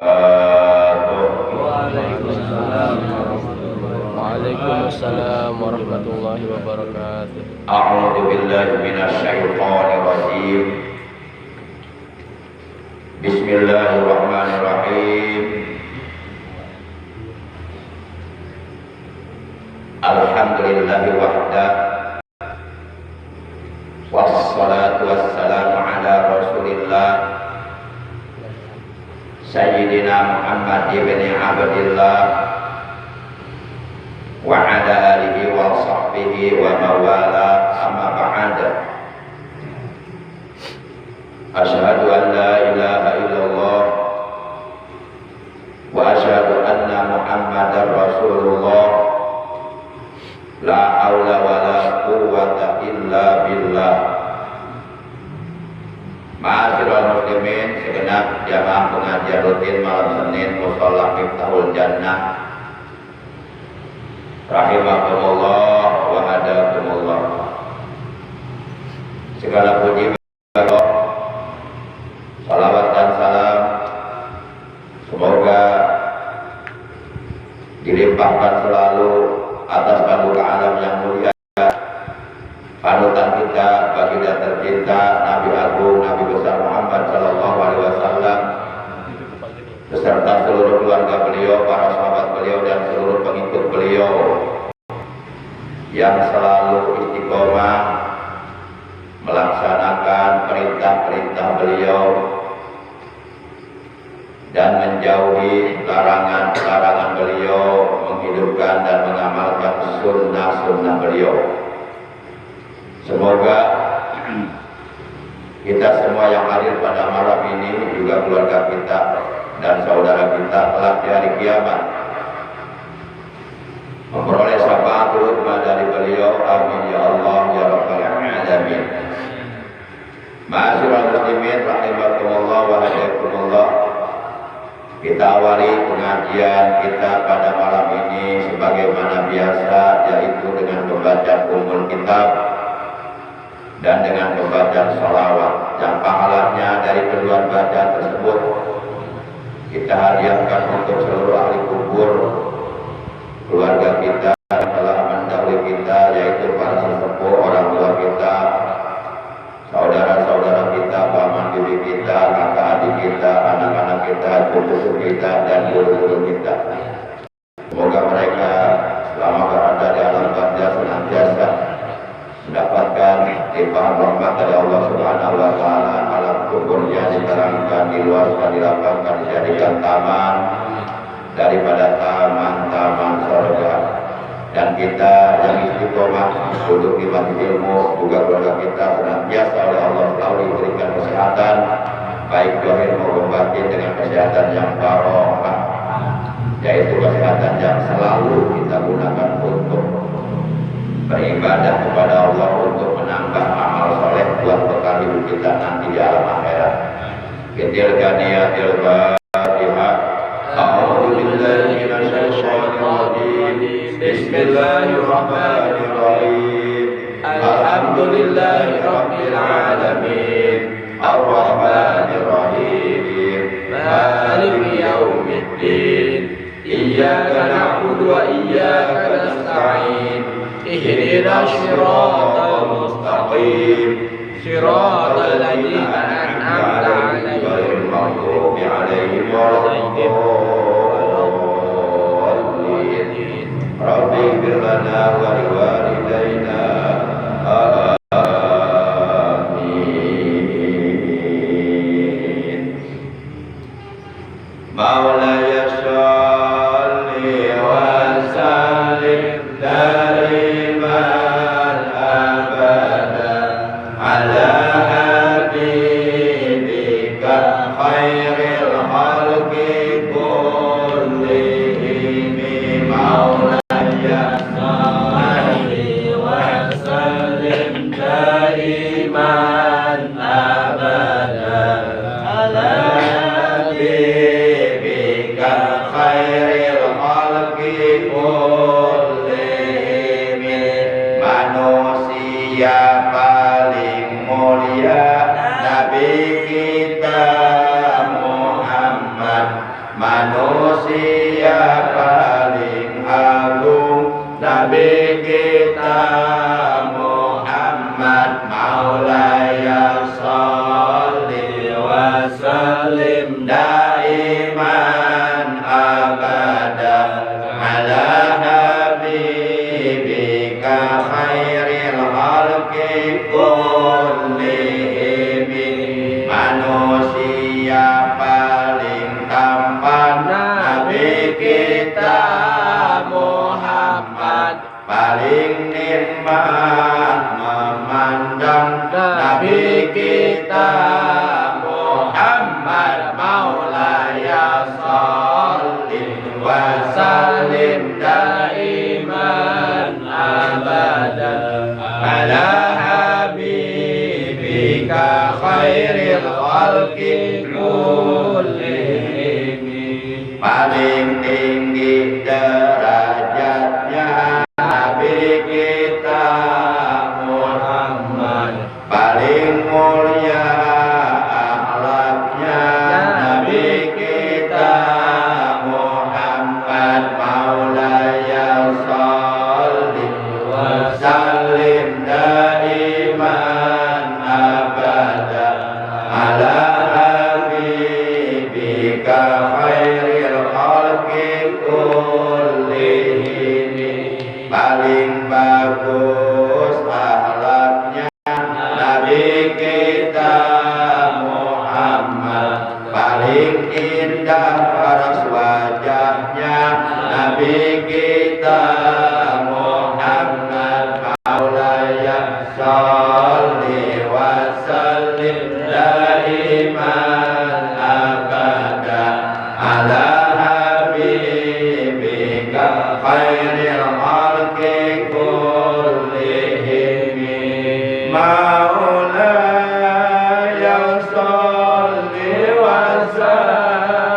Waalaikumsalam warahmatullahi wabarakatuh. A'udzu billahi minasyaitonir rajim. Bismillahirrahmanirrahim. Alhamdulillahi wahda. Wassalatu wassalamu ala Rasulillah Sayyidina Muhammad ibn Abdillah wa ala alihi wa sahbihi wa mawala, amma ba'd. Asyhadu an la ilaha illallah wa asyhadu anna Muhammadar Rasulullah. La haula wa la quwwata illa billah. Ma'asyiral muslimin, segenap jamaah pengajian rutin malam Senin Mushola Miftahul Jannah, rahimakumullah wa hadakumullah. Segala puji bagi Allah, salawat dan salam semoga dilimpahkan selalu atas paduka alam yang mulia, panutan kita, baginda tercinta Nabi Agung, Nabi besar Muhammad Sallallahu Alaihi Wasallam, beserta seluruh keluarga beliau, para sahabat beliau, dan seluruh pengikut beliau yang selalu istiqomah melaksanakan perintah-perintah beliau dan menjauhi larangan-larangan beliau, menghidupkan dan mengamalkan sunnah-sunnah beliau. Semoga kita semua yang hadir pada malam ini, juga keluarga kita dan saudara kita kelak di hari kiamat, memperoleh syafaatul uzma dari beliau. Amin ya Allah ya rabbal alamin. Ma'asyiral muslimin rahimakumullah wa hadakumullah. Kita awali pengajian kita pada malam ini sebagaimana biasa, yaitu dengan membaca ummul kitab dan dengan membaca sholawat yang pahalanya dari kedua baca tersebut kita hadiahkan untuk seluruh ahli kubur keluarga kita yang telah mendahului kita, yaitu para sesepuh, orang tua kita, saudara-saudara kita, paman bibi kita, kakak adik kita, anak-anak kita, cucu kita, dan guru-guru kita. Semoga mereka selama berada di alam barzah senantiasa mendapatkan limpahan rahmat dari Allah Subhanahu wa taala. Alam kuburnya diterangkan, diluaskan, dilapangkan, dijadikan taman daripada taman-taman surga. Dan kita yang istiqomah duduk di majlis ilmu, juga keluarga kita senantiasa oleh Allah selalu diberikan kesehatan, baik zahir maupun batin, dengan kesehatan yang barokah, yaitu kesehatan yang selalu kita gunakan untuk beribadah kepada Allah, untuk menambah amal soleh buat bekal hidup kita nanti di alam akhirat. Kitil ganiyatil Fatihah. A'udzu billahi minasyaitonir rajim. Bismillahirrahmanirrahim. Alhamdulillahi rabbil alamin. Ar-Rahmanir Rahim. Maliki yaumiddin. Iyyaka na'budu wa iyyaka nasta'in. Ihdinas siratal mustaqim. Siratal ladzina an'amta 'alaihim ghairil maghdubi 'alaihim waladdallin. Rabbi ighfir lana wa liwalidayna. Amin. Maulaya sholli wa sallim daiman abadan ala habibika khairil khalqi kullihim. Maulaya sholli wa sallim daiman abadan ala habibika khairil manusia paling agung, Nabi kita Muhammad Maulaya sholli wa sallim daiman abada ala habibika khairil khalqi kullihim. Manusia paling tampan, Nabi kita Muhammad paling nikmat memandang, Nabi kita Muhammad Maulaya sholli wa sallim daiman abadan ala habibika khairil khalqi kullihim. Paling tinggi derajatnya Nabi kita Muhammad, paling mulia akhlaknya Nabi kita Muhammad Maulaya sholli wa sallim daiman abada ala habibika khairil khalqi kullihim. Paling bagus akhlaknya Nabi kita Muhammad, paling indah paras wajahnya Nabi kita Muhammad Maulaya sholli wa sallim daiman abada ala habibika khairil khalqi kullihim. Maulaya sholli wa sallim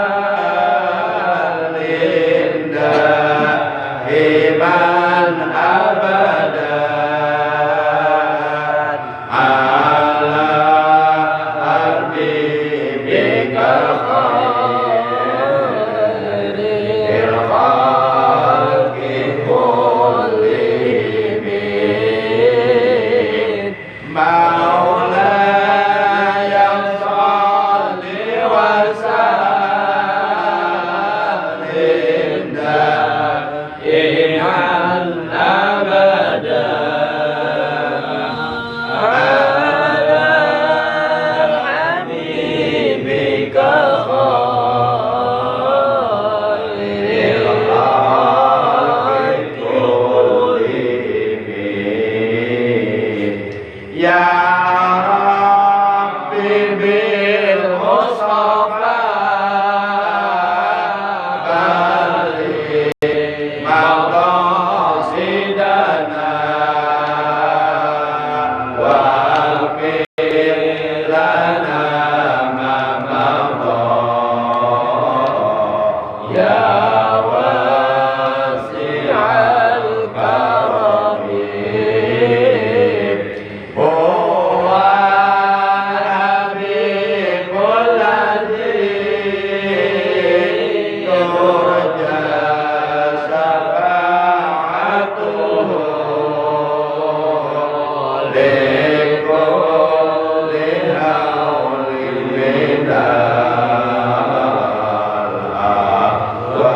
daiman abadan ala habibika khairil khalqi kullihim. Maulaya sholli wa sallim daiman abadan ala habibika khairil khalqi kullihim. Ya Rabbi bil Mustafa balligh maqasidana wa aghfir lana ma madha ya wasi'al karami. Wa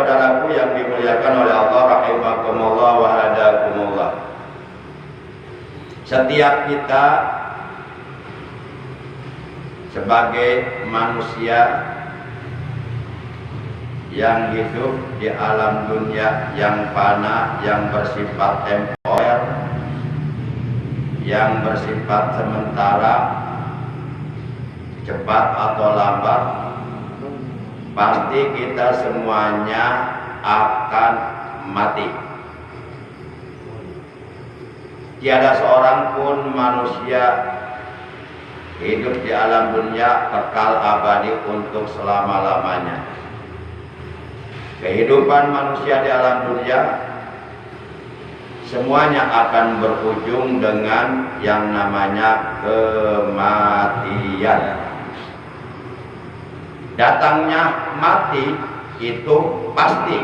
saudaraku yang dimuliakan oleh Allah, rahimakumullah wa hadakumullah. Setiap kita sebagai manusia yang hidup di alam dunia yang fana, yang bersifat temporer, yang bersifat sementara, cepat atau lambat, pasti kita semuanya akan mati. Tiada seorang pun manusia hidup di alam dunia kekal abadi untuk selama-lamanya. Kehidupan manusia di alam dunia semuanya akan berujung dengan yang namanya kematian. Datangnya mati itu pasti,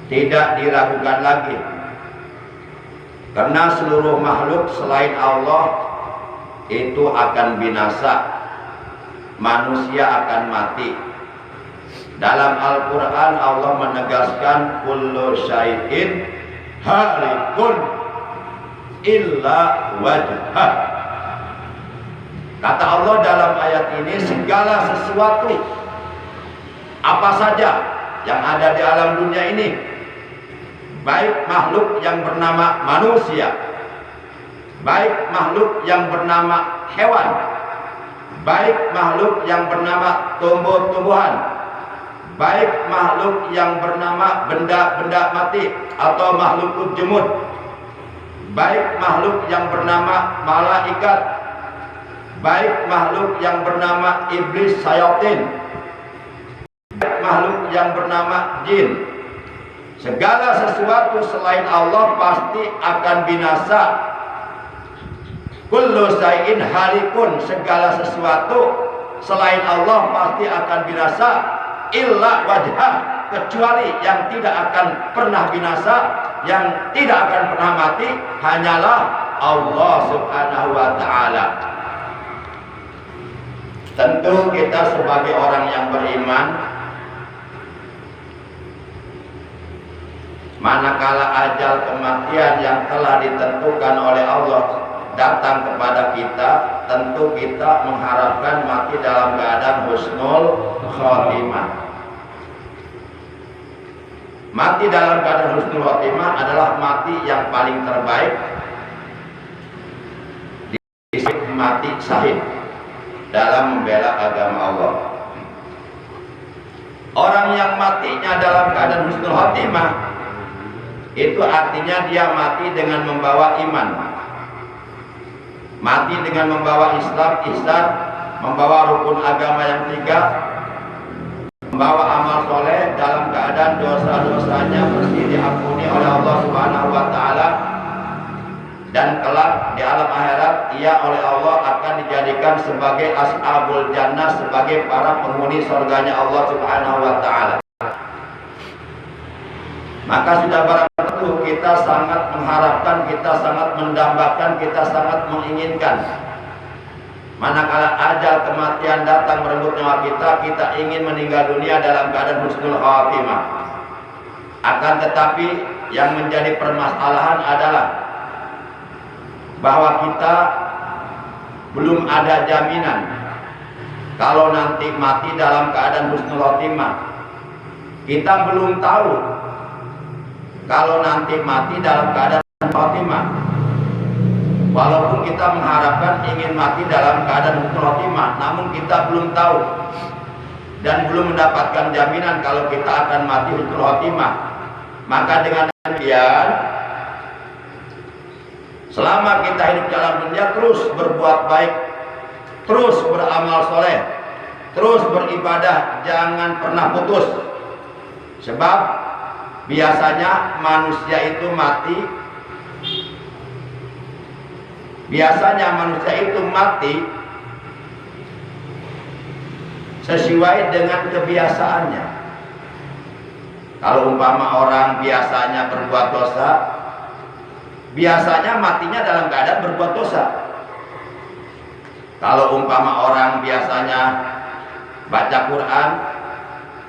tidak diragukan lagi, karena seluruh makhluk selain Allah itu akan binasa, manusia akan mati. Dalam Al-Quran Allah menegaskan kullu syai'in halikun illa wajhah. Kata Allah dalam ayat ini, segala sesuatu apa saja yang ada di alam dunia ini, baik makhluk yang bernama manusia, baik makhluk yang bernama hewan, baik makhluk yang bernama tumbuh-tumbuhan, baik makhluk yang bernama benda-benda mati atau makhluk jemut, baik makhluk yang bernama malaikat, baik makhluk yang bernama iblis sayatin, baik makhluk yang bernama jin, segala sesuatu selain Allah pasti akan binasa. Kullu syai'in halikun, segala sesuatu selain Allah pasti akan binasa, illa wajhah, kecuali yang tidak akan pernah binasa, yang tidak akan pernah mati, hanyalah Allah subhanahu wa ta'ala. Tentu kita sebagai orang yang beriman, manakala ajal kematian yang telah ditentukan oleh Allah datang kepada kita, tentu kita mengharapkan mati dalam keadaan husnul khotimah. Mati dalam keadaan husnul khotimah adalah mati yang paling terbaik, disebut mati syahid dalam membela agama Allah. Orang yang matinya dalam keadaan husnul khotimah itu artinya dia mati dengan membawa iman, mati dengan membawa Islam, ihsan, membawa rukun agama yang 3, membawa amal soleh dalam keadaan dosa-dosanya bersih diampuni oleh Allah subhanahu wa ta'ala, dan kelak di alam akhirat ia oleh Allah akan dijadikan sebagai ashabul jannah, sebagai para penghuni surganya Allah subhanahu wa ta'ala. Maka sudah barang tentu kita sangat mengharapkan, kita sangat mendambakan, kita sangat menginginkan, manakala ajal kematian datang merenggut nyawa kita, kita ingin meninggal dunia dalam keadaan husnul khatimah. Akan tetapi yang menjadi permasalahan adalah bahwa kita belum ada jaminan kalau nanti mati dalam keadaan husnul khatimah. Kita belum tahu kalau nanti mati dalam keadaan khotimah. Walaupun kita mengharapkan ingin mati dalam keadaan husnul khotimah, namun kita belum tahu dan belum mendapatkan jaminan kalau kita akan mati husnul khotimah. Maka dengan demikian, selama kita hidup dalam dunia, terus berbuat baik, terus beramal soleh, terus beribadah, jangan pernah putus. Sebab biasanya manusia itu mati, sesuai dengan kebiasaannya. Kalau umpama orang biasanya berbuat dosa, biasanya matinya dalam keadaan berbuat dosa. Kalau umpama orang biasanya baca Quran,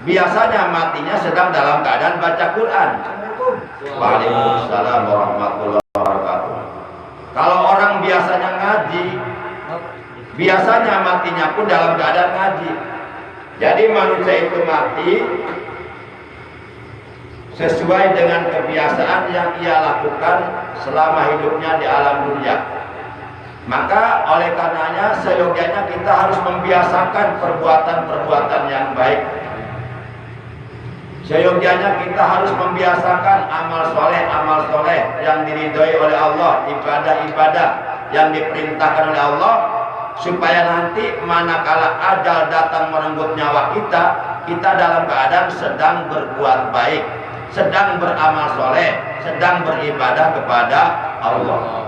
biasanya matinya sedang dalam keadaan baca Quran. Waalaikumsalam warahmatullahi wabarakatuh. Kalau orang biasanya ngaji, biasanya matinya pun dalam keadaan ngaji. Jadi manusia itu mati sesuai dengan kebiasaan yang ia lakukan selama hidupnya di alam dunia. Maka oleh karenanya seyogianya kita harus membiasakan perbuatan-perbuatan yang baik. Seyogianya kita harus membiasakan amal soleh yang diridhoi oleh Allah, ibadah-ibadah yang diperintahkan oleh Allah, supaya nanti manakala ajal datang merenggut nyawa kita, kita dalam keadaan sedang berbuat baik, sedang beramal soleh, sedang beribadah kepada Allah.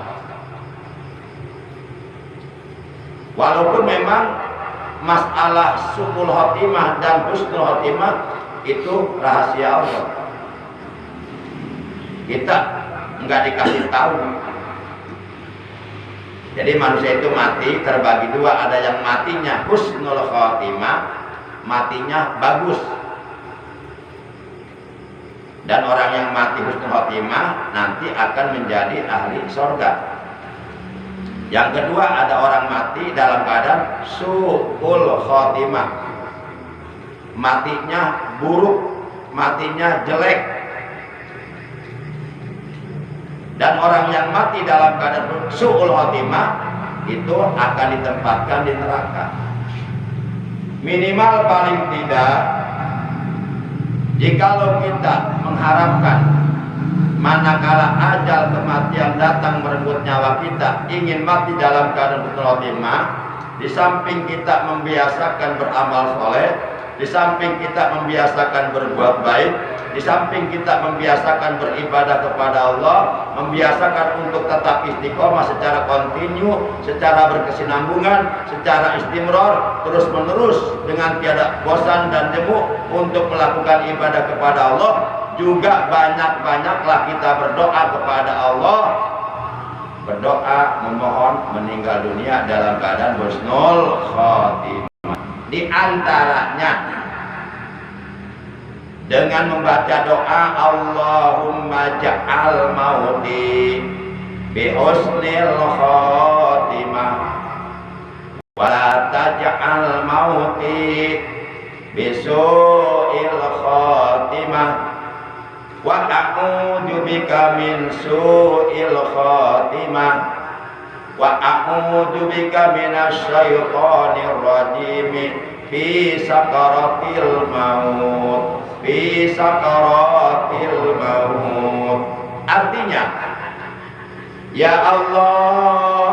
Walaupun memang masalah su'ul khotimah dan husnul khotimah itu rahasia Allah, kita nggak dikasih tahu. Jadi manusia itu mati terbagi dua, ada yang matinya husnul khotimah, matinya bagus, dan orang yang mati husnul khotimah nanti akan menjadi ahli surga. Yang kedua, ada orang mati dalam keadaan su'ul khotimah, matinya buruk, matinya jelek. Dan orang yang mati dalam keadaan su'ul khotimah itu akan ditempatkan di neraka. Minimal paling tidak, jikalau kita mengharapkan manakala ajal kematian datang merenggut nyawa kita, ingin mati dalam keadaan husnul khotimah, di samping kita membiasakan beramal soleh, di samping kita membiasakan berbuat baik, di samping kita membiasakan beribadah kepada Allah, membiasakan untuk tetap istiqomah secara kontinu, secara berkesinambungan, secara istimror, terus menerus dengan tiada bosan dan jemu untuk melakukan ibadah kepada Allah. Juga banyak-banyaklah kita berdoa kepada Allah, berdoa memohon meninggal dunia dalam keadaan husnul khotimah. Di antaranya dengan membaca doa Allahumma ja'al mauti bi husnil khotimah wa la taj'al mauti bi su'il khotimah wa a'udzu bika min su'il khatimah wa a'udzu bika minasyaitonir rajim fi sakaratil maut, fi sakaratil maut. Artinya, ya Allah,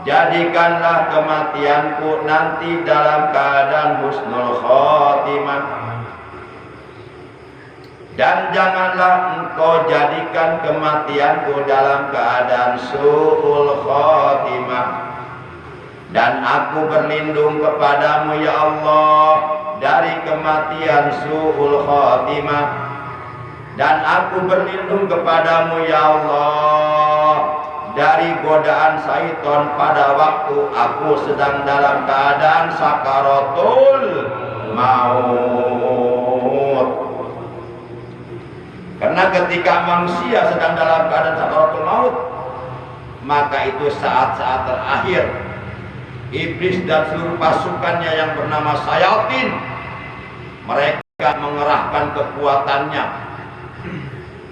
jadikanlah kematianku nanti dalam keadaan husnul khotimah, dan janganlah engkau jadikan kematianku dalam keadaan su'ul khotimah. Dan aku berlindung kepadamu ya Allah dari kematian su'ul khotimah, dan aku berlindung kepadamu ya Allah dari godaan syaitan pada waktu aku sedang dalam keadaan sakaratul maut. Karena ketika manusia sedang dalam keadaan sakaratul maut, maka itu saat-saat terakhir iblis dan seluruh pasukannya yang bernama Sayatin, mereka mengerahkan kekuatannya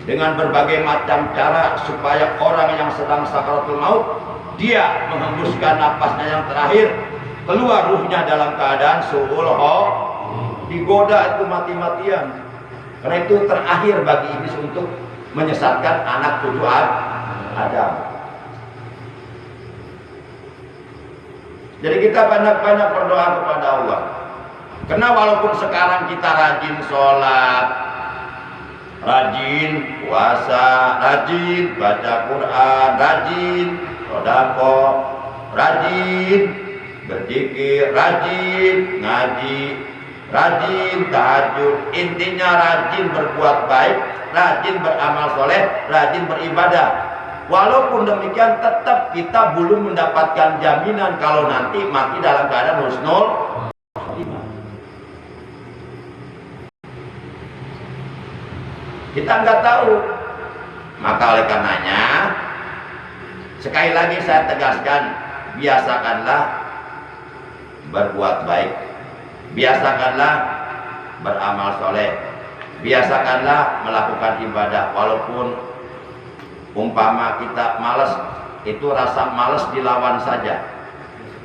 dengan berbagai macam cara supaya orang yang sedang sakaratul maut, dia menghembuskan napasnya yang terakhir, keluar ruhnya dalam keadaan su'ul khotimah, digoda itu mati-matian. Karena itu terakhir bagi iblis untuk menyesatkan anak cucu Adam. Jadi kita banyak-banyak berdoa kepada Allah. Karena walaupun sekarang kita rajin sholat, rajin puasa, rajin baca Quran, rajin sedekah, rajin berzikir, rajin ngaji, rajin tahajud, intinya rajin berbuat baik, rajin beramal soleh, rajin beribadah. Walaupun demikian tetap kita belum mendapatkan jaminan kalau nanti mati dalam keadaan husnul khotimah. Kita nggak tahu. Maka oleh karenanya, sekali lagi saya tegaskan, biasakanlah berbuat baik, biasakanlah beramal soleh, biasakanlah melakukan ibadah. Walaupun umpama kita malas, itu rasa malas dilawan saja.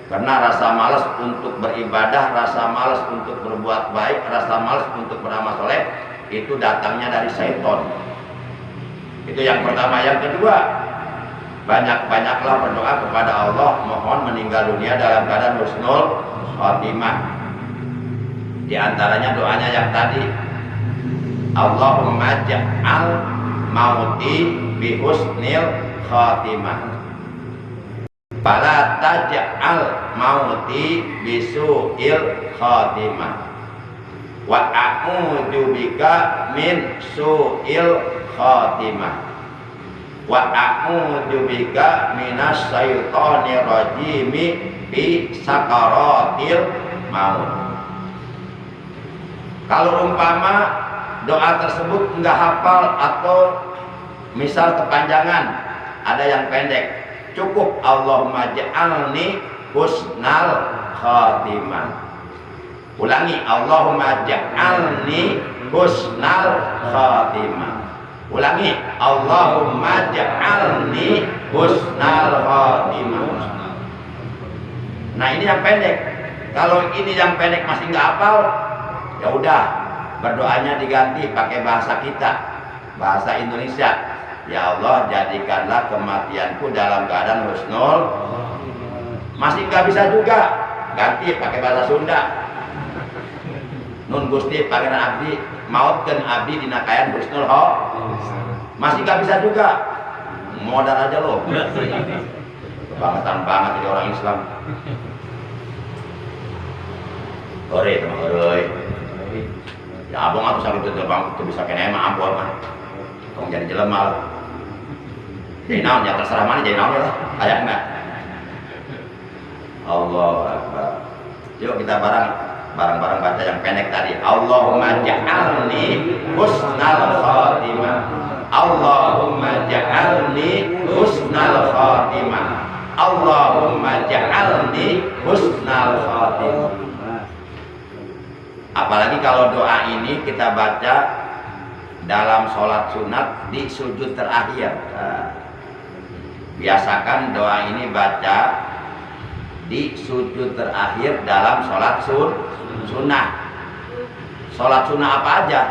Karena rasa malas untuk beribadah, rasa malas untuk berbuat baik, rasa malas untuk beramal soleh, itu datangnya dari syaitan. Itu yang pertama. Yang kedua, banyak-banyaklah berdoa kepada Allah, mohon meninggal dunia dalam keadaan husnul khotimah. Di antaranya doanya yang tadi, Allahumma ja'al mauti bi husnil khotimah, fala taj'al mauti bi su'il khotimah, wa a'udzu bika min su'il khotimah, wa a'udzu bika minas syaitonir rajim bi sakaratil maut. Kalau umpama doa tersebut enggak hafal atau misal kepanjangan, ada yang pendek, cukup Allahumma ja'alni husnal khatimah. Ulangi, Allahumma ja'alni husnal khatimah. Ulangi, Allahumma ja'alni husnal khatimah. Nah, ini yang pendek. Kalau ini yang pendek masih nggak hafal, ya udah, berdoanya diganti pakai bahasa kita, bahasa Indonesia. Ya Allah, jadikanlah kematianku dalam keadaan husnul. Masih nggak bisa juga, ganti pakai bahasa Sunda. Nun Gusti pangeran abdi mautkeun abdi dina kayan husnul ho. Masih nggak bisa juga, modal aja lo. Kebangetan banget jadi orang Islam. Ore teman ore. Ya abang atuh sampai tutup bang tuh bisa kena emang ampun mah. Tong jadi jelema. Jadi naon ya terserah mana jadi naon lah. Aya enggak? Allahu Akbar. Yuk kita bareng-bareng baca yang pendek tadi. Allahumma ja'alni husnal khatimah. Allahumma ja'alni husnal khatimah. Allahumma ja'alni husnal khatimah. Apalagi kalau doa ini kita baca dalam sholat sunat di sujud terakhir. Biasakan doa ini baca di sujud terakhir dalam sholat sunnah. Sholat sunnah apa aja,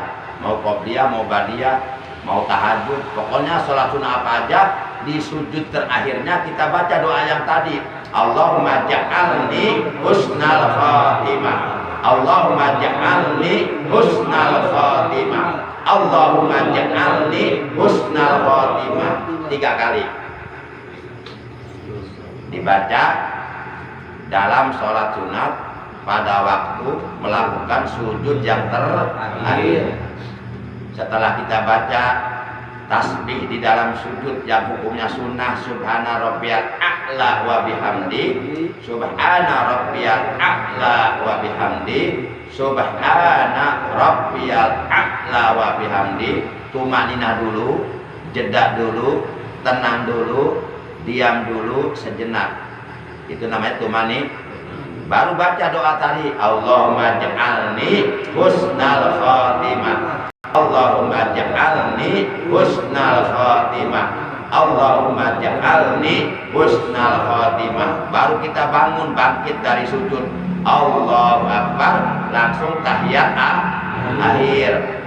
mau qobliyah, mau ba'diyah, mau tahajud, pokoknya sholat sunnah apa aja, di sujud terakhirnya kita baca doa yang tadi, Allahumma ja'alni husnal khatimah, Allahumma ja'alni husnal khatimah, Allahumma ja'alni husnal khatimah. 3 kali dibaca dalam sholat sunat pada waktu melakukan sujud yang terakhir. Setelah kita baca tasbih di dalam sujud yang hukumnya sunnah, subhana rabbiyal a'la wa bihamdi, subhana rabbiyal a'la wa bihamdi, subhana rabbiyal a'la wa bihamdi. Tumanina dulu, jeda dulu, tenang dulu, diam dulu sejenak. Itu namanya tumani. Baru baca doa tadi, Allahumma ja'alni husnal khatimah, Allahumma ja'alni husnal khatimah, Allahumma ja'alni husnal khatimah. Baru kita bangun, bangkit dari sujud, Allahu Akbar, langsung tahiyat akhir.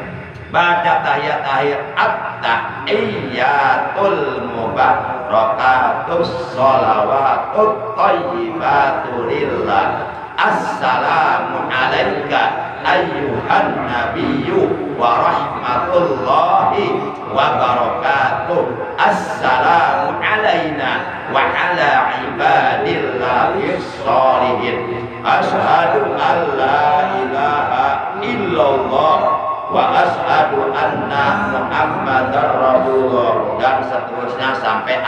Baca tahiyat akhir, at-tahiyyatul mubarakatus sholawatut thayyibatu lillah, assalamu alaika ayyuhan nabiyyu wa rahmatullahi wa barakatuh, assalamu alaina wa ala ibadillahis sholihin, asyhadu an la ilaha illallah wa asyhadu anna Muhammadar Rasulullah, dan seterusnya sampai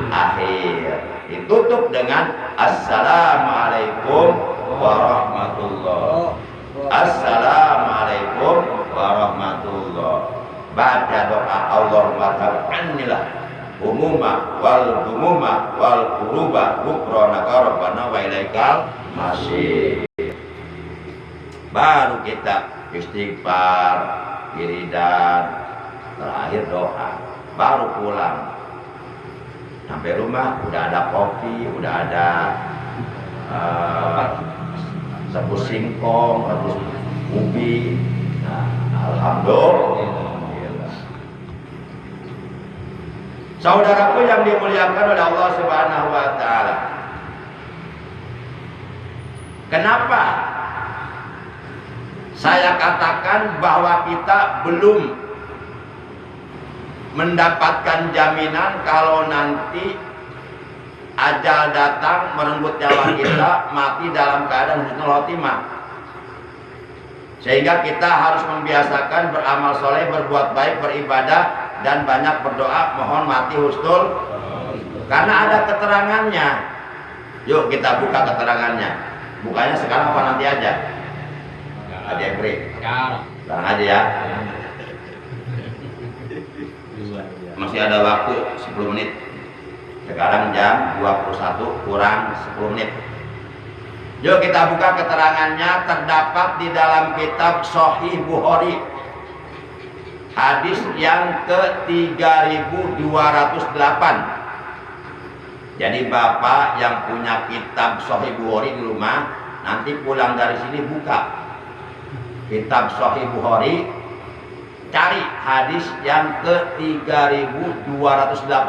akhir. Ditutup dengan assalamualaikum warahmatullahi, assalamualaikum warahmatullahi. baca doa Allahumma ta'annilah umuma wal dumuma wal kuruba gufranaka rabbana wa ilaikal masih. Baru kita istighfar, wiridan, terakhir doa, baru pulang. Sampai rumah udah ada kopi, udah ada rebus singkong, rebus ubi. Nah, alhamdulillah. Saudaraku yang dimuliakan oleh Allah Subhanahu wa taala. Kenapa saya katakan bahwa kita belum mendapatkan jaminan kalau nanti ajal datang merenggut nyawa kita, mati dalam keadaan husnul khotimah. Sehingga kita harus membiasakan beramal soleh, berbuat baik, beribadah, dan banyak berdoa mohon mati husnul. Karena ada keterangannya. Yuk kita buka keterangannya. Bukanya sekarang apa nanti aja? Ada yang beri? Sekarang aja ya. Masih ada waktu 10 menit. Sekarang jam 21 kurang 10 menit. Yuk kita buka keterangannya. Terdapat di dalam kitab Sahih Bukhari, hadis yang ke-3208. Jadi bapak yang punya kitab Sahih Bukhari di rumah, nanti pulang dari sini buka kitab Sahih Bukhari, cari hadis yang ke-3208.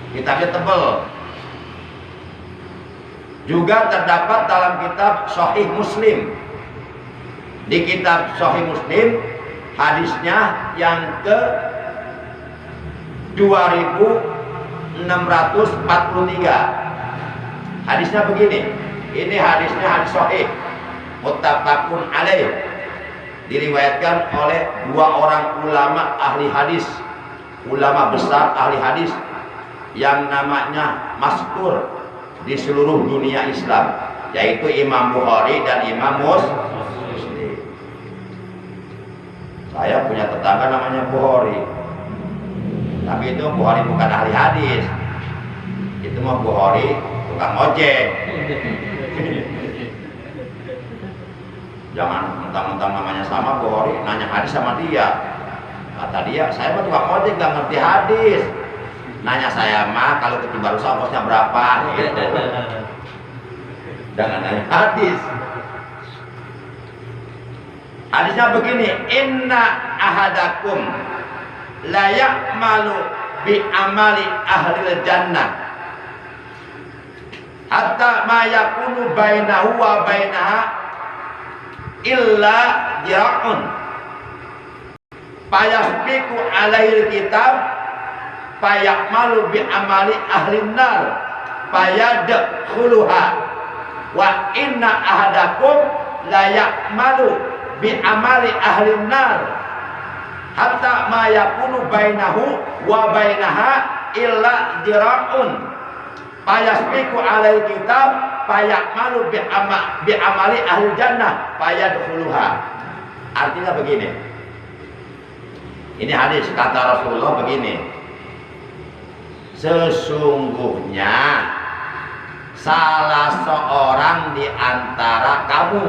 Kitabnya tebal. Juga terdapat dalam kitab Sahih Muslim. Di kitab Sahih Muslim hadisnya yang ke 2643. Hadisnya begini. Ini hadisnya hadis sahih, muttafaqun alaih, diriwayatkan oleh dua orang ulama ahli hadis, ulama besar ahli hadis yang namanya masyhur di seluruh dunia Islam, yaitu Imam Bukhari dan Imam Muslim. Saya punya tetangga namanya Bukhari, tapi itu Bukhari bukan ahli hadis, itu mah Bukhari tukang ojek. Jangan mentang-mentang namanya sama Bukhari nanya hadis sama dia. Kata dia, saya mah tukang ojek gak ngerti hadis. Nanya saya mah kalau ketiba rusak ongkosnya berapa gitu. Jangan nanya hadis. Hadisnya begini, inna ahadakum la ya'malu bi amali ahli jannah hatta ma yakunu bainahu wa bainaha illa jira'un fayasbiqu alaihi kitab fayamalu bi amali ahli nar fayadkhuluha wa inna ahadakum la ya'malu bi amali ahli nar hatta ma yakunu bainahu wa bainaha illa jira'un fayasbiqu alaihi kitab fayamalu bi amali ahli jannah fayadkhuluha. Artinya begini, ini hadis kata Rasulullah begini, sesungguhnya salah seorang di antara kamu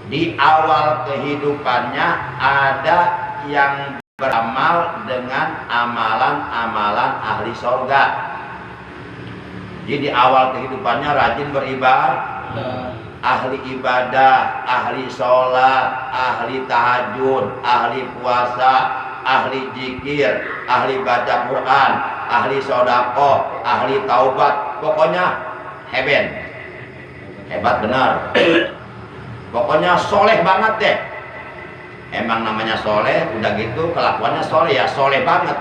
di awal kehidupannya ada yang beramal dengan amalan-amalan ahli surga. Jadi di awal kehidupannya rajin beribadah, ahli ibadah, ahli sholat, ahli tahajud, ahli puasa, ahli zikir, ahli baca Quran, ahli sedekah, ahli taubat, pokoknya hebat benar. Pokoknya soleh banget deh. Emang namanya soleh, udah gitu kelakuannya soleh ya soleh banget.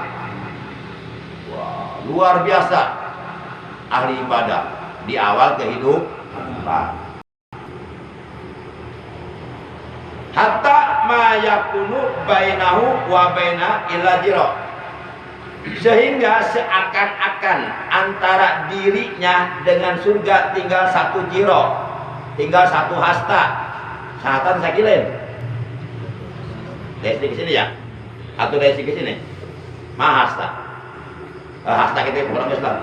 Wah, luar biasa ahli ibadah di awal kehidupan. Hatta ma yakunu bainahu wa baina illa jira, sehingga seakan-akan antara dirinya dengan surga tinggal satu jiro, tinggal satu hasta. Sahatan sakilin. Dari sini ke sini ya? Atau dari sini ke sini? Mahasta. Hasta kita orang Islam.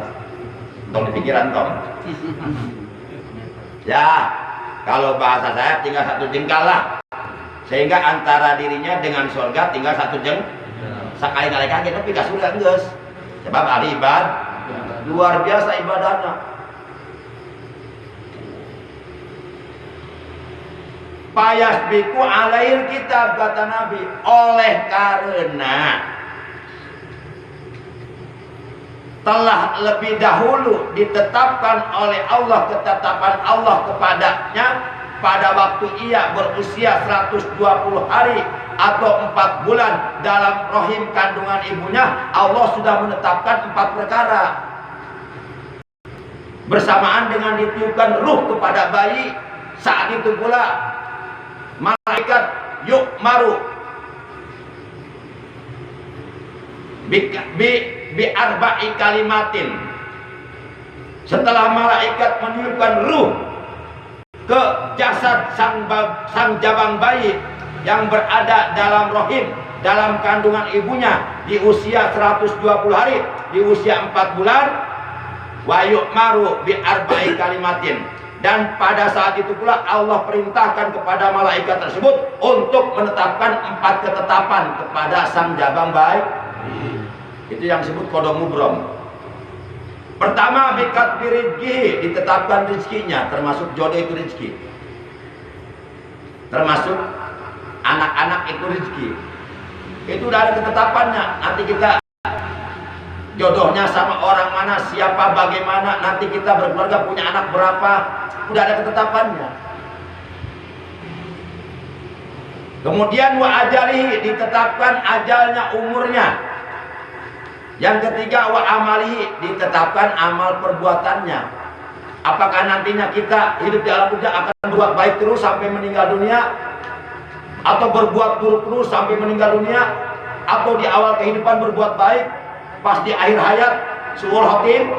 Tong di pikiran tong. Ya, kalau bahasa saya tinggal satu jengkal lah. Sehingga antara dirinya dengan surga tinggal satu jengkal. Sekali-kali kaget tapi gak surga geus. Sebab ahli ibadah luar biasa ibadahnya. Payasbiku alail kitab kata Nabi, oleh karena telah lebih dahulu ditetapkan oleh Allah ketetapan Allah kepadanya pada waktu ia berusia 120 hari atau 4 bulan dalam rahim kandungan ibunya, Allah sudah menetapkan 4 perkara. Bersamaan dengan ditiupkan ruh kepada bayi, saat itu pula malaikat yu'maru bi arba'i kalimatin. Setelah malaikat meniupkan ruh ke jasad sang jabang bayi yang berada dalam rahim, dalam kandungan ibunya di usia 120 hari, di usia 4 bulan, wa yu'maru bi arba'i kalimatin. Dan pada saat itu pula Allah perintahkan kepada malaikat tersebut untuk menetapkan 4 ketetapan kepada sang jabang bayi. Itu yang disebut kodok mubrom. Pertama, bikat birizki, ditetapkan rezekinya, termasuk jodoh itu rezeki, termasuk anak-anak itu rezeki. Itu udah ada ketetapannya. Nanti kita jodohnya sama orang mana, siapa, bagaimana, nanti kita berkeluarga punya anak berapa, udah ada ketetapannya. Kemudian wa ajalihi, ditetapkan ajalnya, umurnya. Yang ketiga wa amalihi, ditetapkan amal perbuatannya. Apakah nantinya kita hidup di alam dunia akan berbuat baik terus sampai meninggal dunia, atau berbuat buruk terus sampai meninggal dunia, atau di awal kehidupan berbuat baik, pas di akhir hayat suul khotim,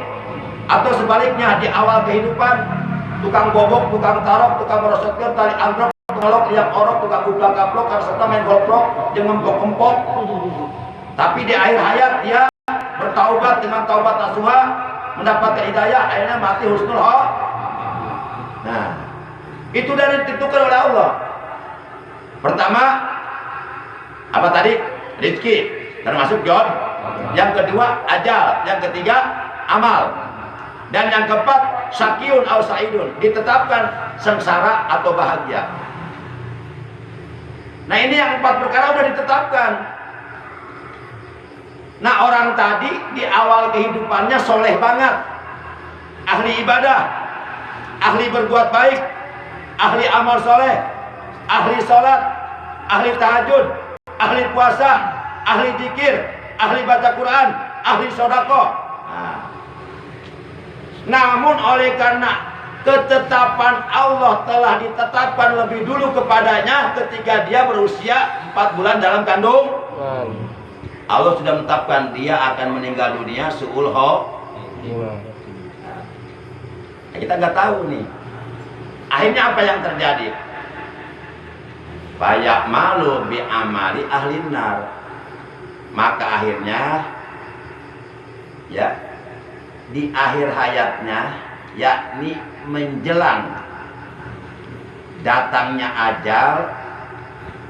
atau sebaliknya di awal kehidupan tukang bobok, tukang tarok, tukang merosotkan tali anggrek, nolok liang orok, tukang gublang kaplok, serta main golprok, jangan kempok. Tapi di akhir hayat dia bertaubat dengan taubat nasuha, mendapatkan hidayah, akhirnya mati husnul khotimah. Nah, itu dari ditentukan oleh Allah. Pertama, apa tadi? Rizki, termasuk jodoh. Yang kedua, ajal. Yang ketiga, amal. Dan yang keempat, syakiyun au sa'idun, ditetapkan sengsara atau bahagia. Nah, ini yang 4 perkara sudah ditetapkan. Nah, orang tadi di awal kehidupannya soleh banget, ahli ibadah, ahli berbuat baik, ahli amal soleh, ahli sholat, ahli tahajud, ahli puasa, ahli zikir, ahli baca Quran, ahli sodako. Namun oleh karena ketetapan Allah telah ditetapkan lebih dulu kepadanya ketika dia berusia 4 bulan dalam kandung, Allah sudah menetapkan dia akan meninggal dunia suul khotimah. Kita nggak tahu nih. Akhirnya apa yang terjadi? Bayak malu bi amali ahli nar. Maka akhirnya ya di akhir hayatnya, yakni menjelang datangnya ajal,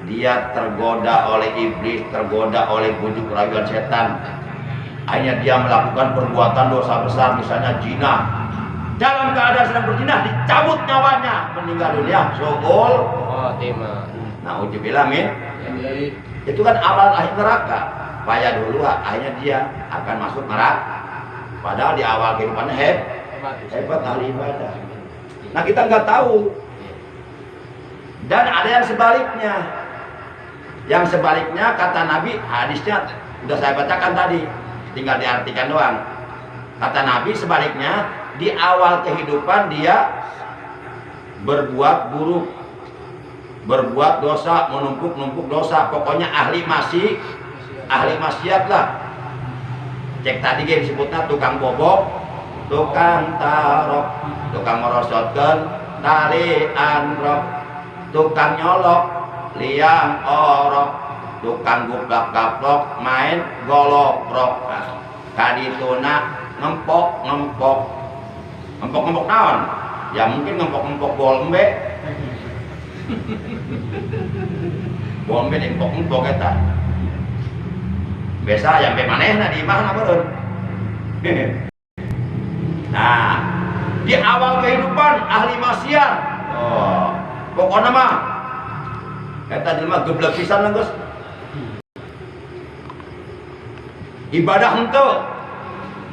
dia tergoda oleh iblis, tergoda oleh bujuk rayuan setan. Akhirnya dia melakukan perbuatan dosa besar, misalnya zina. Dalam keadaan sedang berzina, dicabut nyawanya, meninggal dunia suul khotimah. Nauzubillah min. Itu kan awal akhir neraka. Payah dulu, akhirnya dia akan masuk neraka. Padahal di awal kehidupannya hebat ahli ibadah. Nah, kita nggak tahu. Dan ada yang sebaliknya. Yang sebaliknya kata Nabi, hadisnya sudah saya bacakan tadi, tinggal diartikan doang. Kata Nabi sebaliknya, di awal kehidupan dia berbuat buruk, berbuat dosa, menumpuk dosa, pokoknya ahli maksiat lah. Cek tadi yang disebutnya tukang bobok, tukang tarok, tukang merosotkan, tali anrok, tukang nyolok, liang orok, tukang guplak gaplok, main golok-rok. Kadituna ngempok naon? Ya mungkin ngempok bolmbe. Bolmbe ngempok eta. Biasa yang manehna di imahna beureun. Nah, di awal kehidupan ahli maksiat. Oh, pokoknya mah eta jelema geblek pisan geus. Ibadah henteu,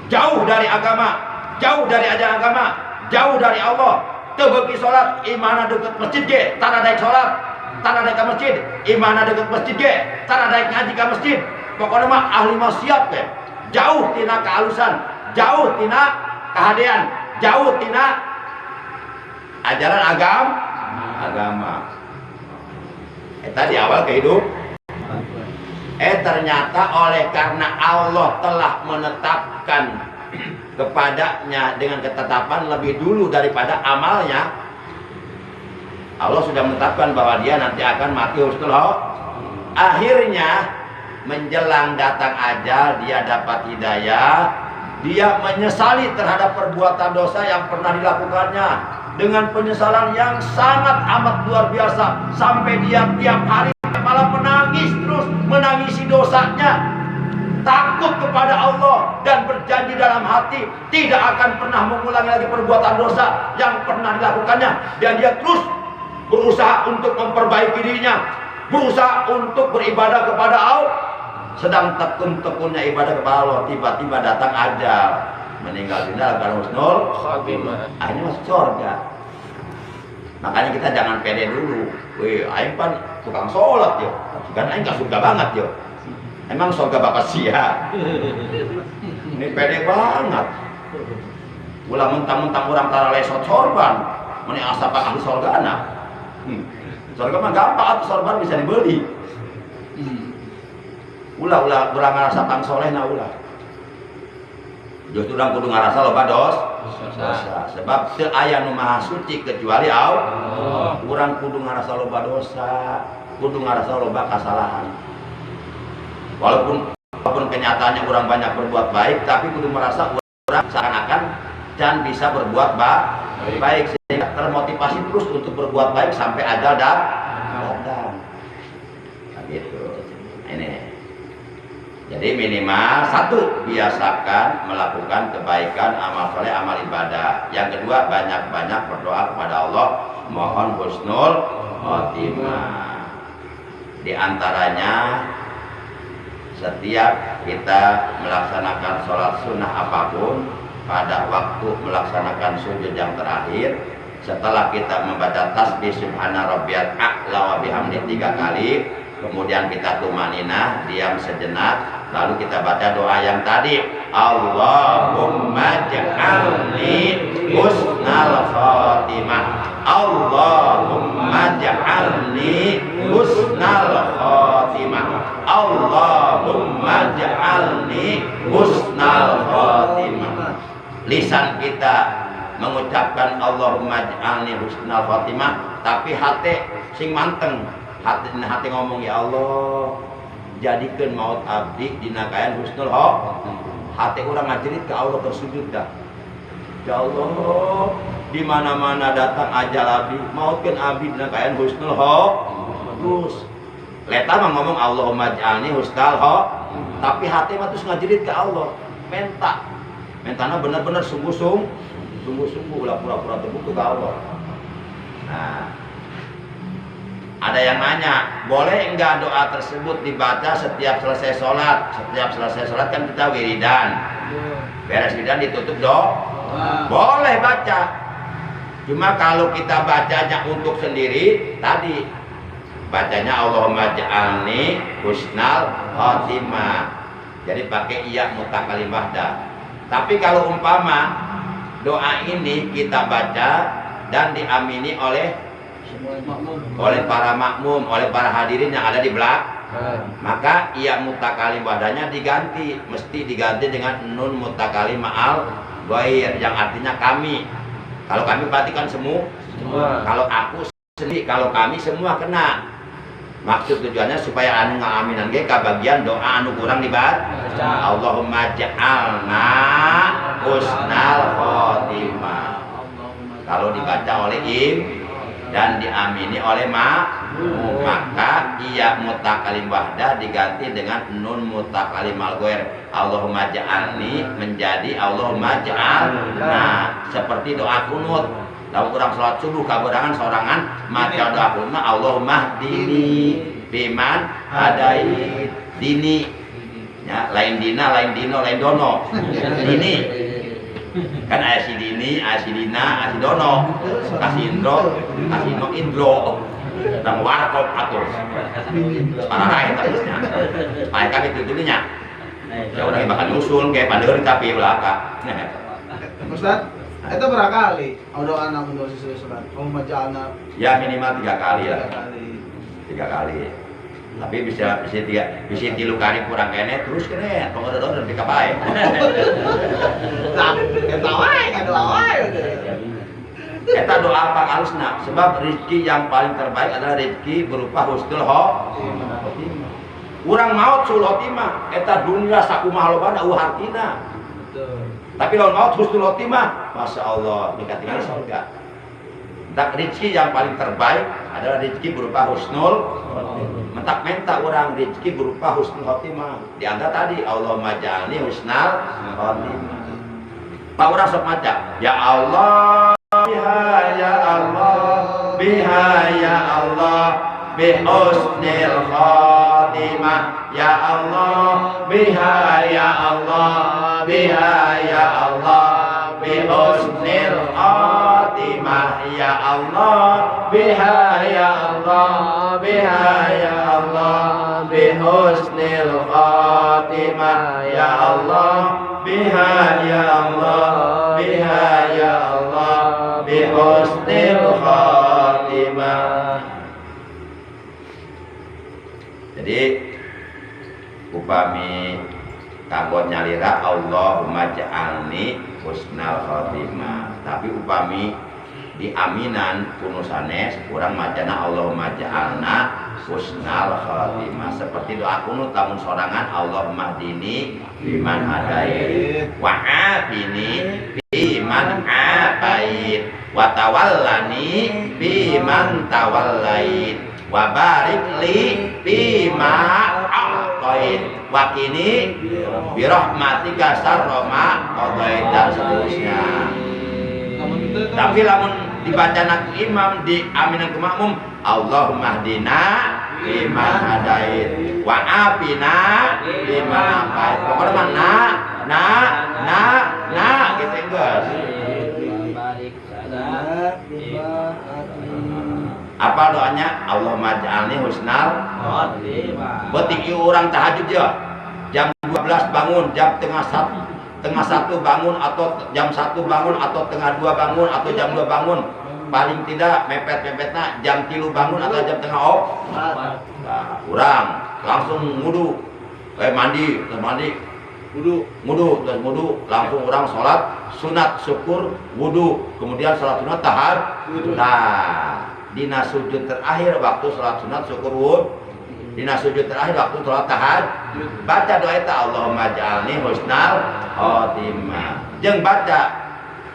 jauh dari agama, jauh dari ajaran agama, jauh dari Allah. Teu beuki salat, imana deket masjid ge, tara daek salat, tara daek ka masjid, imana deket masjid ge, tara daek ngaji ka masjid. Pokoknya mah ahli maksiat teh. Jauh tina kehalusan, jauh tina kehadean, jauh tina ajaran agama. Eta di awal kehidupan. Ternyata oleh karena Allah telah menetapkan kepadanya dengan ketetapan lebih dulu daripada amalnya, Allah sudah menetapkan bahwa dia nanti akan mati husnul khotimah. Akhirnya menjelang datang ajal, dia dapat hidayah, dia menyesali terhadap perbuatan dosa yang pernah dilakukannya dengan penyesalan yang sangat amat luar biasa, sampai dia tiap hari malah menangis, terus menangisi dosanya, takut kepada Allah dan berjanji dalam hati tidak akan pernah mengulangi lagi perbuatan dosa yang pernah dilakukannya, dan dia terus berusaha untuk memperbaiki dirinya, berusaha untuk beribadah kepada Allah. Sedang tekun-tekunnya ibadah kepada Allah, tiba-tiba datang ajal, meninggal dunia dalam husnul khotimah, akhirnya masuk surga. Makanya kita jangan pede dulu. Wih, aing pan tukang sholat yo, kan aing gak surga banget yo. Emang surga bapak sia? Ini pede banget. Ulah mentang-mentang orang tara lesot sorban, meni asapa ahli surga anak. Surga mah gampang, atuh sorban bisa dibeli. Ulah urang ngarasa tang solehna ulah. Justru urang kudu ngarasa loba dosa. Sebab teu aya nu maha suci kecuali Allah. Urang kudu ngarasa loba dosa, kudu ngarasa loba kasalahan. Walaupun kenyataannya urang banyak berbuat baik, tapi kudu merasa urang seakan-akan can bisa berbuat baik, sehingga termotivasi terus untuk berbuat baik sampai ajal datang. Nah, gitu. Ini. Jadi minimal satu, biasakan melakukan kebaikan, amal soleh, amal ibadah. Yang kedua, banyak-banyak berdoa kepada Allah, mohon husnul khotimah. Di antaranya, setiap kita melaksanakan sholat sunnah apapun, pada waktu melaksanakan sujud yang terakhir, setelah kita membaca tasbih subhana rabbiyal a'la wa bihamdi 3 kali, kemudian kita tumaninah, diam sejenak, lalu kita baca doa yang tadi, Allahumma ja'alni husnal khotimah, Allahumma ja'alni husnal khotimah, Allahumma ja'alni husnal khotimah. Lisan kita mengucapkan Allahumma ja'alni husnal khotimah, tapi hati sing manteng. Hati ngomong, ya Allah, jadikan maut abdi dina kayan husnul khotimah. Hati orang ngajerit ke Allah tersujud dah. Ya Allah, di mana-mana datang ajal abdi, mautkeun abdi dina kayan husnul khotimah. Terus leta mah ngomong Allahumma ja'alni husnal khotimah, tapi hati mah terus ngajerit ke Allah. Mentana benar-benar sungguh-sungguh ulah pura-pura terbuka ke Allah. Nah, ada yang nanya, boleh enggak doa tersebut dibaca setiap selesai sholat? Setiap selesai sholat kan kita wiridan, beres wiridan ditutup doa. Boleh baca. Cuma kalau kita bacanya untuk sendiri, tadi bacanya Allahumma ja'alni husnal khotimah, jadi pakai iya mutakalim wahdah. Tapi kalau umpama doa ini kita baca dan diamini oleh para makmum, oleh para hadirin yang ada di belakang, maka iya mutakalim wahdahnya diganti, mesti diganti dengan nun mutakalim ma'al ghair, yang artinya kami. Kalau kami berarti kan semua. Kalau aku sendiri, kalau kami semua kena. Maksud tujuannya supaya anu ngaminan ge kabagian doa anu kurang dibaca. Allahumma ja'alna husnal khotimah. Kalau dibaca oleh dan diamini oleh maka iya mutakalim wahdah diganti dengan nun mutakalim al-ghair. Allahumma ja'alni menjadi Allahumma ja'alna, seperti doa kunut. Lalu kurang sholat subuh kaberangan sorangan maca doa kunut Allahumma dini biman hadai dini ya, lain dina lain dino lain dono dini kan ayah si dini ayah si dina ayah si dono kasih indro kasih no indro dan warkop atur para rakyat terusnya mereka itu dulunya ya udah bakal nyusul kayak pandeur tapi belakang Ustaz, itu berapa kali doa anak untuk sesuai sholat? Allahumma ja'alna ya minimal 3 kali lah 3 kali. 3 kali tapi bisa 3 kali kurang kene terus kene kalau ada doa lebih kapai Nah, kita wae ngadoa wae. Eta doa apa halusna sebab rezeki yang paling terbaik adalah rezeki berupa husnul khotimah. Urang maut sul khotimah eta dunia sakumaha lobana hartina. Tapi lawan maut husnul khotimah, masya Allah dikatakan surga. Tak rezeki yang paling terbaik adalah rezeki berupa husnul khotimah. Mentak-mentak orang rezeki berupa husnul khotimah. Di antara tadi Allahumma ja'alni husnal khotimah. Pak orang sok maca, ya Allah biha ya Allah biha ya Allah bi husnil khotimah ya Allah biha ya Allah biha ya Allah bi husnil khotimah ya Allah biha ya Allah biha ya Allah bi husnil khotimah ya Allah biha ya Allah biha ya Allah bi husnil khotimah. Jadi upami kanggo nyalira Allahumma ja'alni husnal khotimah, tapi upami di aminan kunusanes kurang macana Allahumma ja'alna husnal khotimah, seperti doa kunut lamun sorangan Allahumma dini biman hadait wa afini biman afait wa tawallani biman tawallait wa barik li bima a'tait wa qini bi rahmatika syarra ma qadait dan seterusnya. Tapi lamun dibaca nak imam di aminan ke makmum Allahumma hdina biman hadait wa afina biman afait. Pokoknya na gitu guys. Apa doanya? Allahumma ja'alni husnal khotimah. Betik orang tahajud ya. Jam 12 bangun, jam tengah satu bangun atau jam 1 bangun atau tengah 2 bangun atau jam 2 bangun. Paling tidak mepet-mepetnya jam 3 bangun atau jam tengah nah, kurang langsung wudu mandi wudu langsung orang sholat sunat syukur wudu kemudian sholat sunat tahajud. Nah dina sujud terakhir waktu sholat sunat syukur wudu dina sujud terakhir waktu sholat tahajud baca doa itu Allahumma ja'alni husnal khotimah jeung baca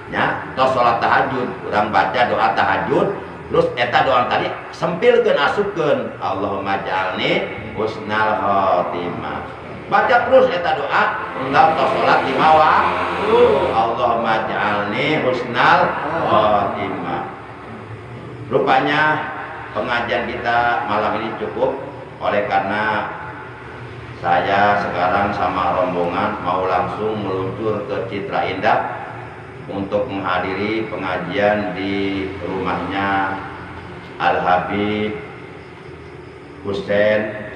nya tos sholat tahajud urang baca doa tahajud terus eta doa tadi sempilkeun asupkeun Allahumma ja'alni husnal khotimah baca terus eta doa unggal tos sholat 5 waktu Allahumma ja'alni husnal khotimah. Rupanya pengajian kita malam ini cukup oleh karena saya sekarang sama rombongan mau langsung meluncur ke Citra Indah untuk menghadiri pengajian di rumahnya Al-Habib Hussein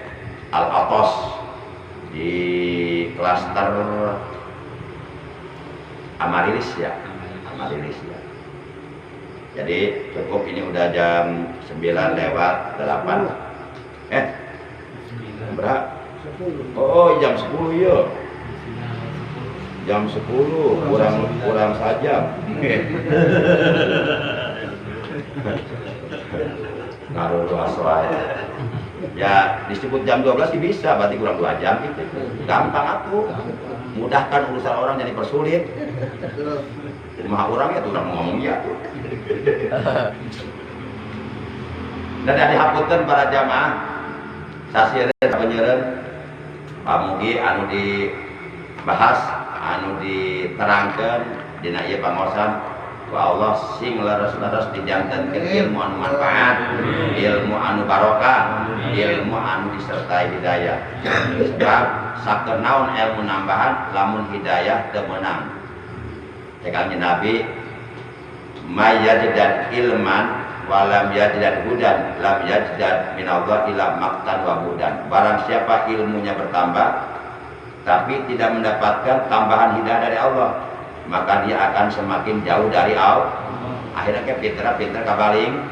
Al-Atos di klaster Amarilis ya. Jadi cukup ini udah jam 9:08. Berapa? Oh jam 10 ya. Jam 10 kurang sajam. ngaruh aswai. Ya disebut jam 12 sih bisa, berarti kurang 2 jam gitu. Gampang atuh. Mudahkan urusan orang jadi persulit. Jadi maha orang ya tuh orang ngomongnya tuh. Dan ada dihapunten para jamaah sasieun penyereun pamugi anu dibahas anu diterangkeun dina ieu pangorsan ku Allah sing leres-leres dijantenkeun ilmu anu manfaat, ilmu anu barokah, ilmu anu disertai hidayah. Sebab sakenaon ilmu nambahan lamun hidayah teu meunang. Tekannya Nabi mayyadad ilman walam yajidad hudan lam yajidad minallah ila maktan wa hudan. Barang siapa ilmunya bertambah tapi tidak mendapatkan tambahan hidayah dari Allah, maka dia akan semakin jauh dari Allah. Akhirnya kayak pinter kabaling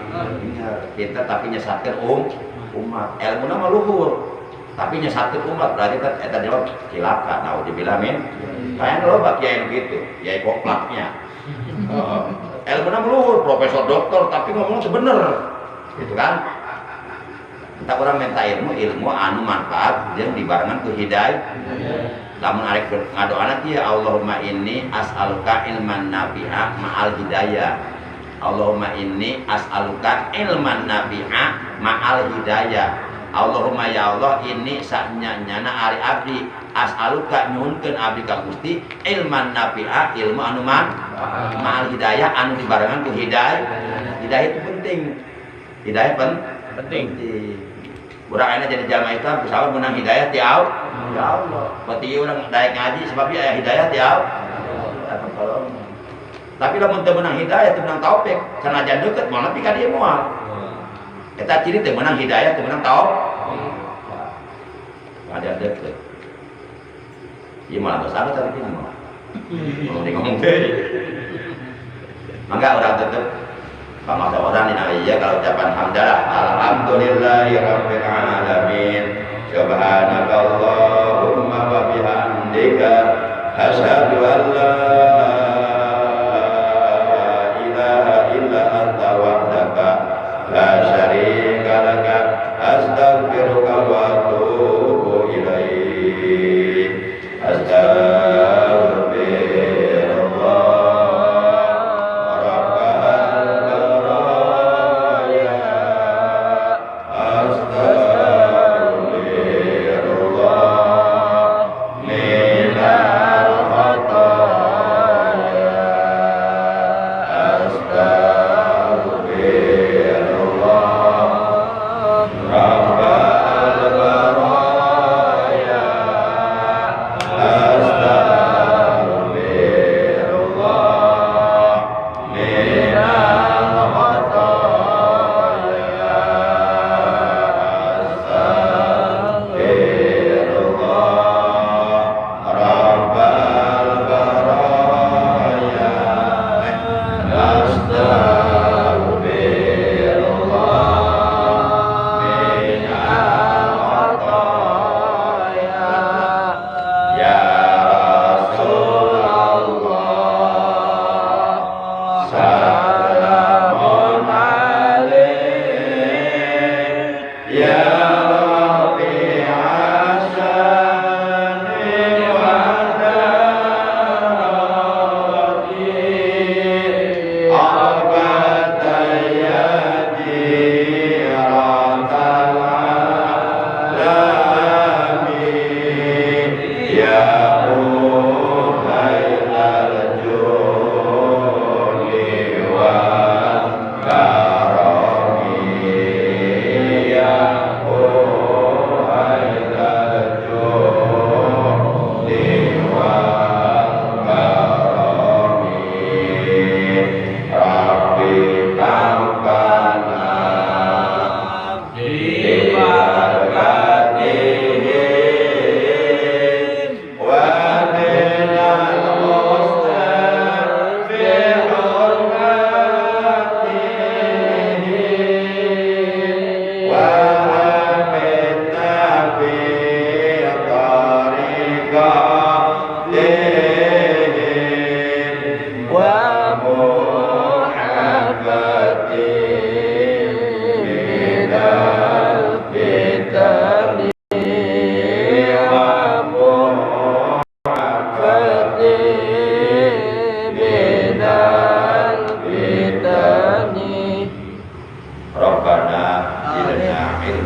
pinter tapi nyesatkeun umat. Ilmu nama luhur tapi nyesatkeun umat, berarti eta jawab cilaka. Naudzubillah min. Kayak loba kiai gitu, kiai koplaknya. Ilmu nama luhur, profesor doktor tapi ngomong sebener gitu kan. Kita orang minta ilmu anu manfaat yang dibarengan ke hidayah. Lamun arek ngadoana kieu Allahumma inni as'aluka ilman nafi'a ma'al hidayah. Allahumma inni as'aluka ilman nafi'a ma'al hidayah. Allahumma ya Allah ini saknyana ari abdi as'aluka nyuhunkeun abdi ka Gusti ilman nafi'a ilmu anu ma'al hidayah anu dibarengan ku hidayah. Hidayah itu penting. Hidayah penting. Urang ayeuna jadi jamaah Islam pesawat menang hidayah ti Allah. Ya Allah. Berarti urang daek ngaji sebabnya aya hidayah ti Allah. Tapi lamun teu menang hidayah teu menang taufik, sanajan deukeut moal nepi ka dieu moal. Eta ciri teu menang hidayah teu menang taufik. Ada deukeut. Ieu malah besar tadi ini mah. Ngomong teh. Mangga urang tutup pamasa orang dina ieu kalau ucapan hamdalah alhamdulillahirabbil alamin. Subhanakallahumma wa bihamdika asyhadu an la ilaha illa anta wahdaka la syarika laka astaghfiruka wa atubu ilaik.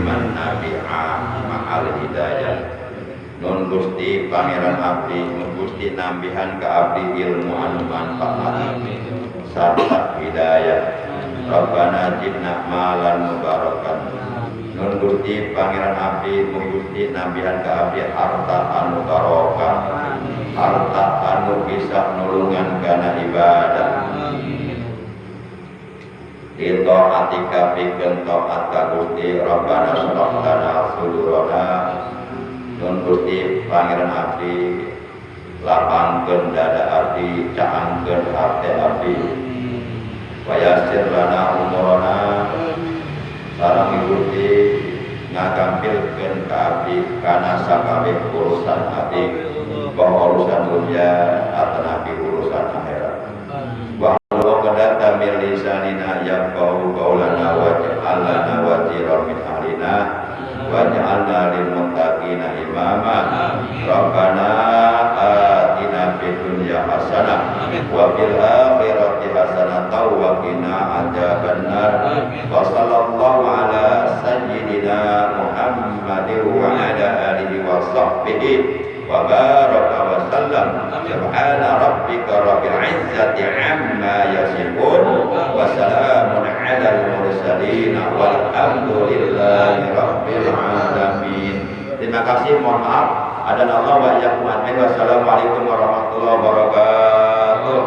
man nabi'a ma'al hidayah. Nun Gusti pangeran abdi Gusti nambihan ke abdi ilmu anu manfaat sarta hidayah. Rabbana zidna malan mubarakan. Nun Gusti pangeran abdi Gusti nambihan ke abdi harta anu barokah, harta anu bisa nulungan kana ibadah. Ito atika pikeun taat ka Gusti Rabbana sholli lana sudurana. Nun Gusti pangeran abdi lapangkeun dada abdi, caangkeun hate abdi. Wayasir lana umurana, sareng Gusti ngagampilkeun ka abdi kana sakabeh urusan abdi, baik urusan dunya ataupun urusan akhirat. Wa qadata min lisanina yaqulu qaulana waj'alna waziran min ahlina waj'alna lil muttaqina imama. Rabbana atina fid dunya hasanah wa fil akhirati hasanah wa qina adzabannar. Wa sallallahu ala sayyidina Muhammadin wa ala alihi wa sahbihi wa baraka wa sallam. Subhana rabbika rabbil izzati amma yasifun wa salamun alal mursalin walhamdulillahi rabbil alamin. Terima kasih, mohon maaf. Adana Allah wa iyyakum ajmain. Wassalamualaikum warahmatullahi wabarakatuh.